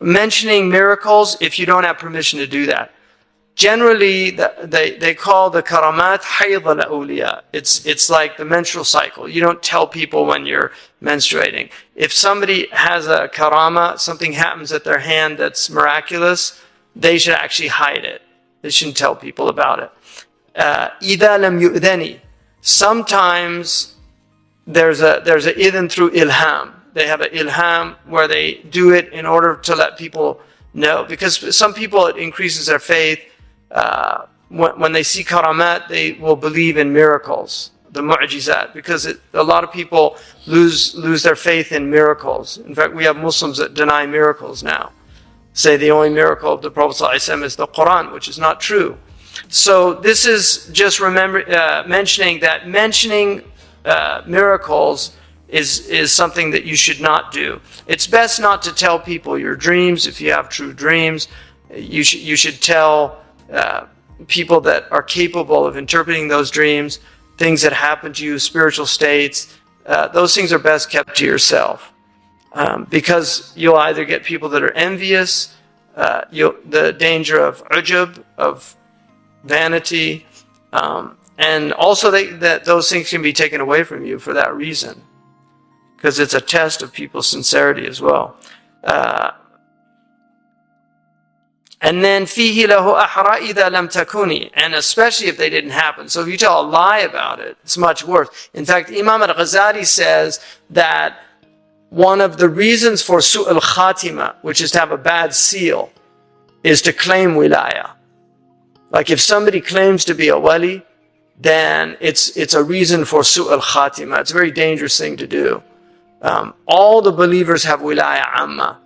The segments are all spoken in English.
mentioning miracles if you don't have permission to do that. Generally, they call the karamat hayd al-awliya. It's like the menstrual cycle. You don't tell people when you're menstruating. If somebody has a karama, something happens at their hand that's miraculous, they should actually hide it. They shouldn't tell people about it. إِذَا لَمْ يُؤْذَنِ. Sometimes there's a idhan through ilham. They have an ilham where they do it in order to let people know. Because some people, it increases their faith. When they see karamat, they will believe in miracles, the mu'jizat, because a lot of people lose their faith in miracles. In fact, we have Muslims that deny miracles now. Say the only miracle of the Prophet ﷺ is the Quran, which is not true. So this is just mentioning that miracles is something that you should not do. It's best not to tell people your dreams. If you have true dreams, you should tell people that are capable of interpreting those dreams, things that happen to you, spiritual states. Those things are best kept to yourself, because you'll either get people that are envious, the danger of ujub, of vanity, and also that those things can be taken away from you for that reason, because it's a test of people's sincerity as well. And then fihi lahu ahra idha lam takuni, and especially if they didn't happen. So if you tell a lie about it, it's much worse. In fact, Imam al-Ghazali says that one of the reasons for su'al khatima, which is to have a bad seal, is to claim wilaya. Like if somebody claims to be a wali, then it's a reason for su'al khatima. It's a very dangerous thing to do. All the believers have wilaya amma.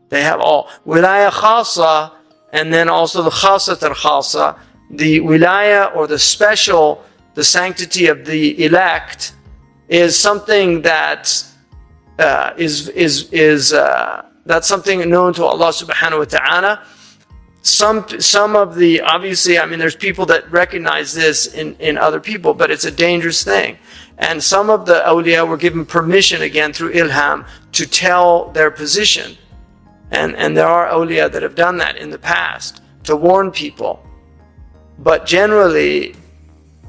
They have all wilaya khasa. And then also the khasat al-khasa, the wilaya or the special, the sanctity of the elect, is something that that's something known to Allah subhanahu wa ta'ala. Some of the, obviously, I mean, there's people that recognize this in other people, but it's a dangerous thing. And some of the awliya were given permission, again, through ilham, to tell their position. And there are awliya that have done that in the past, to warn people. But generally,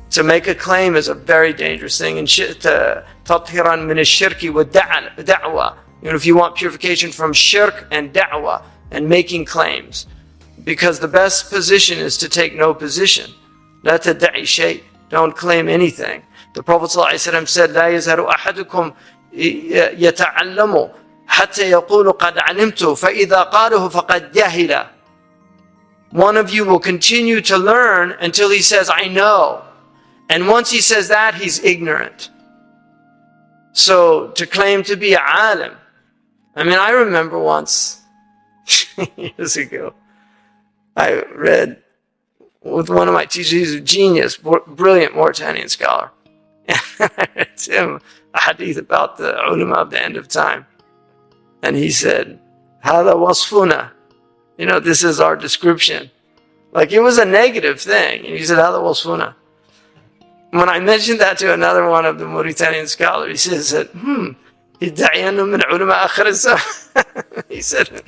to make a claim is a very dangerous thing. And تَطْهِرًا مِنَ الشِّرْكِ وَالدَّعْوَةِ. If you want purification from shirk and da'wah and making claims. Because the best position is to take no position. لَا تَدَّعِي شَيْءٍ. Don't claim anything. The Prophet ﷺ said, لَا يَزْهَرُ أَحَدُكُمْ يَتَعَلَّمُ حتى يقول قد علمت فإذا قاله فقد جهل. One of you will continue to learn until he says, I know. And once he says that, he's ignorant. So to claim to be a alim. I mean, I remember once, years ago, I read with one of my teachers, he's a genius, brilliant Mauritanian scholar. And I read to him a hadith about the ulama of the end of time. And he said, هذا وصفنا. This is our description. Like it was a negative thing. And he said, هذا وصفنا. When I mentioned that to another one of the Mauritanian scholars, he said, he said,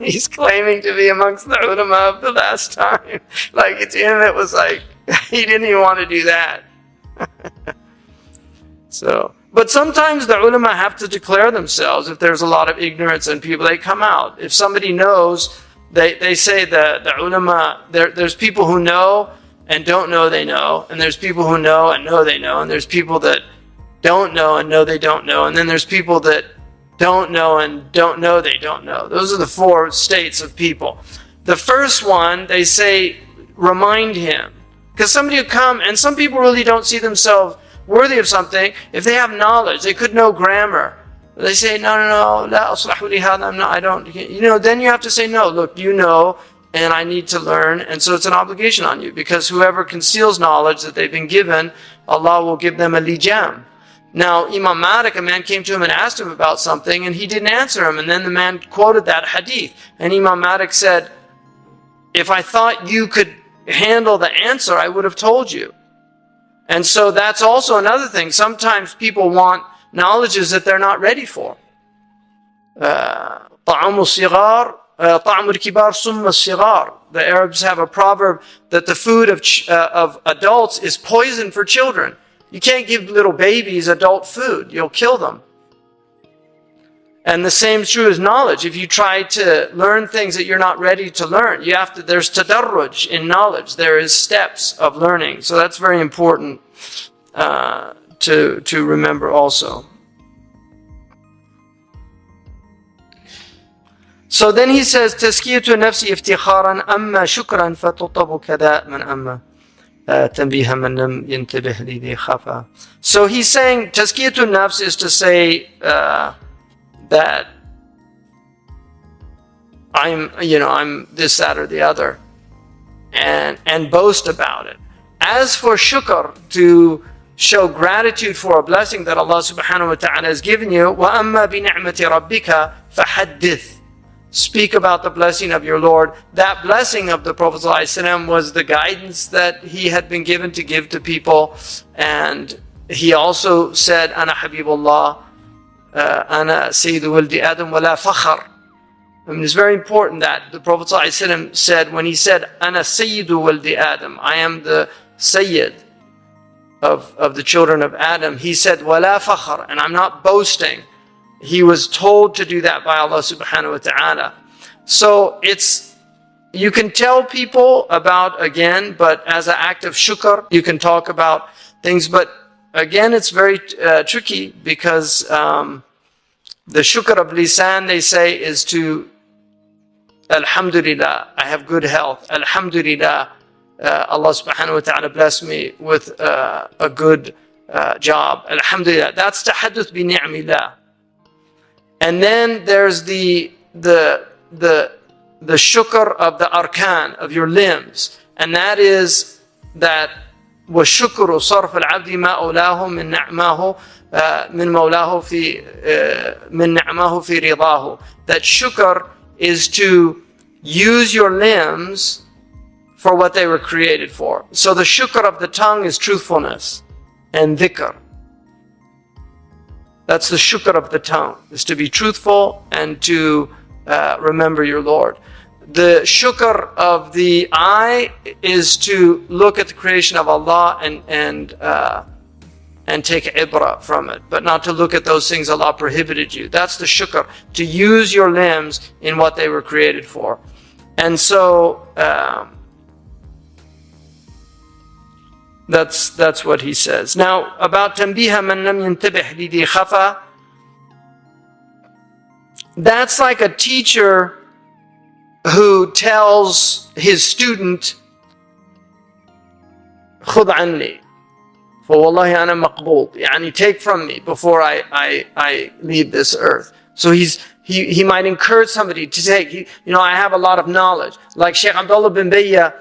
he's claiming to be amongst the ulama of the last time. Like to him, it was like, he didn't even want to do that. But sometimes the ulama have to declare themselves. If there's a lot of ignorance in people, they come out. If somebody knows, they say the ulama, there's people who know and don't know they know, and there's people who know and know they know, and there's people that don't know and know they don't know, and then there's people that don't know and don't know they don't know. Those are the four states of people. The first one, they say, remind him. Because somebody will come, and some people really don't see themselves worthy of something. If they have knowledge, they could know grammar. They say, no, la aslahu li hadha, I don't, then you have to say, no, look, you know, and I need to learn, and so it's an obligation on you, because whoever conceals knowledge that they've been given, Allah will give them a lijam. Now, Imam Malik, a man came to him and asked him about something, and he didn't answer him, and then the man quoted that hadith, and Imam Malik said, if I thought you could handle the answer, I would have told you. And so that's also another thing. Sometimes people want knowledges that they're not ready for. طعام الصغار طعم الكبار سم الصغار. The Arabs have a proverb that the food of adults is poison for children. You can't give little babies adult food. You'll kill them. And the same is true as knowledge. If you try to learn things that you're not ready to learn, there's tadarruj in knowledge. There is steps of learning. So that's very important to remember also. So then he says, تزكية النفس افتخارا أما شكرا فتطب كذا من أما تنبيه من لم ينتبه لذي خفا. So he's saying تزكية النفس is to say that I'm this, that, or the other, and boast about it. As for shukr, to show gratitude for a blessing that Allah subhanahu wa ta'ala has given you, وَأَمَّا بِنِعْمَةِ رَبِّكَ فَحَدِّثْ. Speak about the blessing of your Lord. That blessing of the Prophet ﷺ was the guidance that he had been given to give to people. And he also said, أَنَا حَبِيبُ اللَّهِ أَنَا سَيِّدُ وَلْدِ آدَمْ وَلَا فَخَرْ. I mean, it's very important that the Prophet ﷺ said, when he said, أَنَا سَيِّدُ وَلْدِ آدَمْ, I am the Sayyid of the children of Adam, he said, وَلَا فَخَرْ, and I'm not boasting. He was told to do that by Allah subhanahu wa ta'ala. So you can tell people about, again, but as an act of shukr, you can talk about things, but again, it's very tricky because the shukr of lisan, they say, is to Alhamdulillah, I have good health. Alhamdulillah, Allah subhanahu wa ta'ala blessed me with a good job. Alhamdulillah. That's tahadduth bi ni'millah. And then there's the shukr of the arkan, of your limbs. And that is that وَالشُّكْرُ صَرْفَ الْعَبْدِ مَا أَوْلَاهُ مِنْ نَعْمَاهُ مِنْ مَوْلَاهُ مِنْ نَعْمَاهُ فِي رِضَاهُ. That shukr is to use your limbs for what they were created for. So the shukr of the tongue is truthfulness and dhikr. That's the shukr of the tongue, is to be truthful and to remember your Lord. The shukr of the eye is to look at the creation of Allah and take ibrah from it, but not to look at those things Allah prohibited you. That's the shukr, to use your limbs in what they were created for. And so that's what he says. Now, about tanbiha man lam yantabih lidhi khafa, that's like a teacher who tells his student, خُذْ عَنِّي فَوَاللَّهِ أَنَا مَقْبُولٌ, يعني take from me before I leave this earth. So he might encourage somebody to take, I have a lot of knowledge. Like Sheikh Abdullah bin Bayya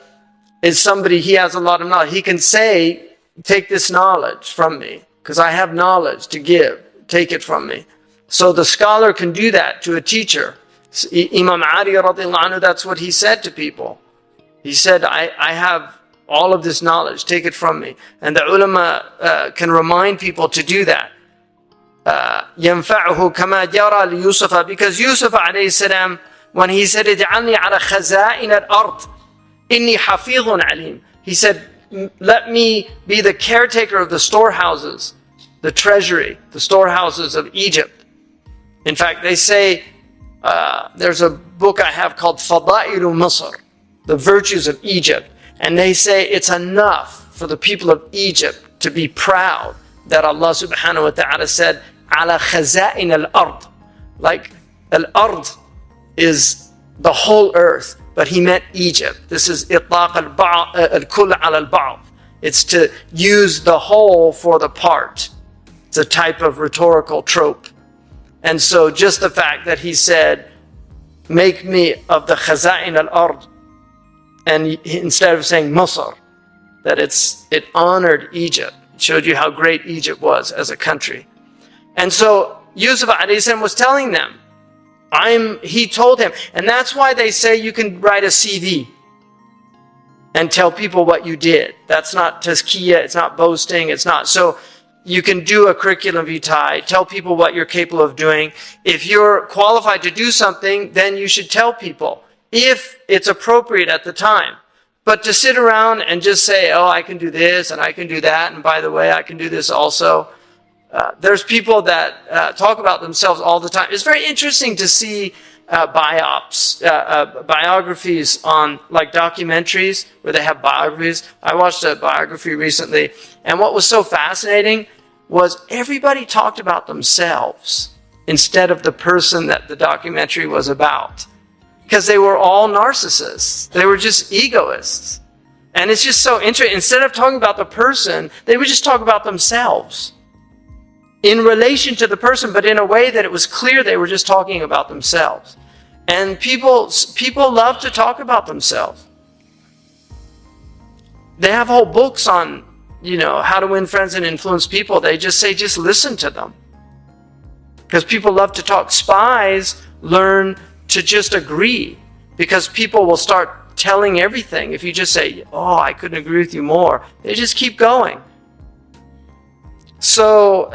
is somebody, he has a lot of knowledge. He can say, take this knowledge from me, because I have knowledge to give. Take it from me. So the scholar can do that to a teacher. Imam Ali radiallahu anhu, that's what he said to people. He said, I have all of this knowledge, take it from me. And the ulama can remind people to do that. ينفعه كما جرى ليوسف, because Yusuf alayhi salam, when he said, اجعلني على خزائن الأرض إني حفيظ عليم, he said, let me be the caretaker of the storehouses, the treasury, the storehouses of Egypt. In fact, they say, there's a book I have called Fadailu Misr, the virtues of Egypt. And they say it's enough for the people of Egypt to be proud that Allah subhanahu wa ta'ala said, ala khaza'in al-ard. Like, al-ard is the whole earth, but he meant Egypt. This is itlaq al-kull ala al-ba'd. It's to use the whole for the part. It's a type of rhetorical trope. And so just the fact that he said, make me of the khaza'in al-ard, and instead of saying Masr, that it honored Egypt. It showed you how great Egypt was as a country. And so Yusuf alayhi salam was telling them, he told him, and that's why they say you can write a CV and tell people what you did. That's not tazkiyah, it's not boasting, it's not. So You can do a curriculum vitae, tell people what you're capable of doing. If you're qualified to do something, then you should tell people if it's appropriate at the time. But to sit around and just say, oh, I can do this and I can do that, and by the way, I can do this also. There's people that talk about themselves all the time. It's very interesting to see biographies on like documentaries where they have biographies. I watched a biography recently, and what was so fascinating was everybody talked about themselves instead of the person that the documentary was about, because they were all narcissists. They were just egoists. And it's just so interesting. Instead of talking about the person, they would just talk about themselves in relation to the person, but in a way that it was clear they were just talking about themselves. And people love to talk about themselves. They have whole books on, how to win friends and influence people. They just say, just listen to them. Because people love to talk. Spies learn to just agree, because people will start telling everything. If you just say, oh, I couldn't agree with you more, they just keep going. So